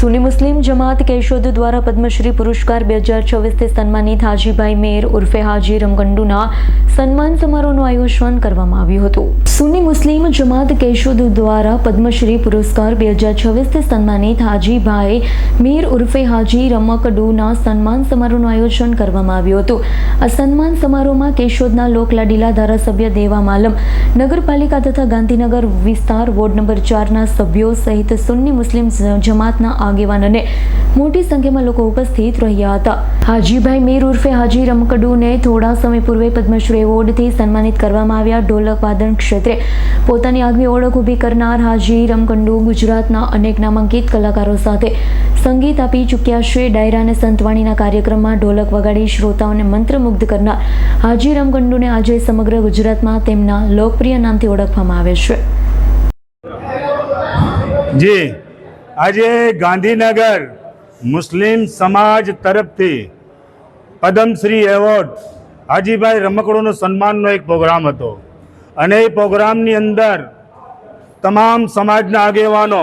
સુન્ની મુસ્લિમ જમાત કેશોદ દ્વારા પદ્મશ્રી પુરસ્કાર 2024 સન્માનિત હાજીભાઈ મેર ઉર્ફે હાજી રમગંડુના સન્માન સમારોહનું આયોજન કરવામાં આવ્યું હતું। સુન્ની મુસ્લિમ જમાત કેશોદ દ્વારા પદ્મશ્રી પુરસ્કાર 2024 સન્માનિત હાજીભાઈ મેર ઉર્ફે હાજી રમકડુના સન્માન સમારોહનું આયોજન કરવામાં આવ્યું હતું। આ સન્માન સમારોહમાં કેશોદના લોકલાડીલા ધારાસભ્ય દેવા માલમ, નગરપાલિકા તથા ગાંધીનગર વિસ્તાર વોર્ડ નંબર 4ના સભ્યો સહિત સુન્ની મુસ્લિમ જમાતના આગેવાન અને મોટી સંખ્યામાં લોકો ઉપસ્થિત રહ્યા હતા। હાજીભાઈ મેર ઉર્ફે હાજી રમકડુને થોડા સમય પૂર્વે પદ્મશ્રી એવોર્ડથી સન્માનિત કરવામાં આવ્યા। ઢોલક વાદન ક્ષેત્રે પોતાની આગવી ઓળખ ઊભી કરનાર હાજી રમકડુ ગુજરાતના અનેક નામાંકિત કલાકારો સાથે સંગીત આપી ચૂક્યા છે। ડાયરા અને સંતવાણીના કાર્યક્રમમાં ઢોલક વગાડી શ્રોતાઓને મંત્રમુગ્ધ કરનાર હાજી રમકડુને આજે સમગ્ર ગુજરાતમાં તેમના લોકપ્રિય નામથી ઓળખવામાં આવે છે। જી આજે ગાંધીનગર મુસ્લિમ સમાજ તરફથી પદ્મશ્રી એવોર્ડ હાજીભાઈ રમકડુનો સન્માનનો એક પ્રોગ્રામ હતો અને એ પ્રોગ્રામની અંદર તમામ સમાજના આગેવાનો,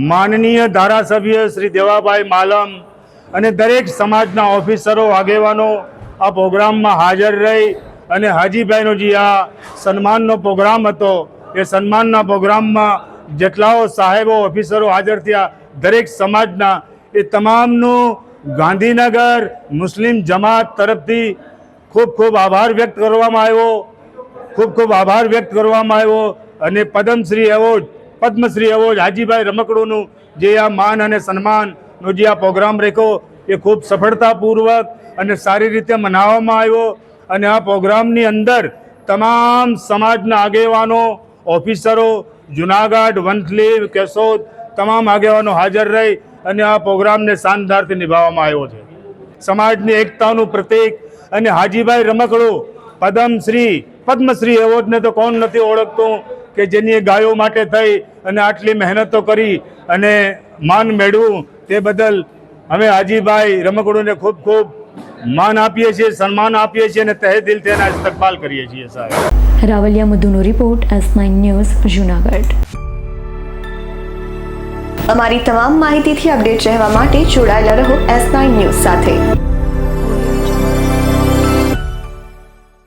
માનનીય ધારાસભ્ય શ્રી દેવાભાઈ માલમ અને દરેક સમાજના ઓફિસરો આગેવાનો આ પ્રોગ્રામમાં હાજર રહી અને હાજીભાઈનો જે આ સન્માનનો પ્રોગ્રામ હતો એ સન્માનના પ્રોગ્રામમાં જેટલાઓ સાહેબો ઓફિસરો હાજર થયા દરેક સમાજના એ તમામનું ગાંધીનગર મુસ્લિમ જમાત તરફથી ખૂબ ખૂબ આભાર વ્યક્ત કરવામાં આવ્યો અને પદ્મશ્રી એવોર્ડ હાજીભાઈ રમકડુનું જે આ માન અને સન્માનનો જે આ પ્રોગ્રામ રાખ્યો એ ખૂબ સફળતાપૂર્વક અને સારી રીતે મનાવવામાં આવ્યો અને આ પ્રોગ્રામની અંદર તમામ સમાજના આગેવાનો, ઓફિસરો, જુનાગઢ, વંથલી, કેશોદ તમામ આગેવાનો હાજર રહી અને આ પ્રોગ્રામને શાનદારથી નિભાવવામાં આવ્યો છે। સમાજની એકતાનું પ્રતીક અને હાજીભાઈ રમકડુ પદ્મશ્રી એવોર્ડને તો કોણ નથી ઓળખતું કે જેની ગાયો માટે થઈ અને આટલી મહેનતો કરી અને માન મેળવ્યું તે બદલ અમે હાજીભાઈ રમકડુને ખૂબ ખૂબ માન આપીએ છીએ, સન્માન આપીએ છીએ અને તહે દિલથી એના ઇસ્તકબાલ કરીએ છીએ। સાહેબ રાવલિયા મધુનો રિપોર્ટ, S9 ન્યૂઝ, જૂનાગઢ। અમારી તમામ માહિતીથી અપડેટ રહેવા માટે જોડાયેલા રહો S9 ન્યૂઝ સાથે।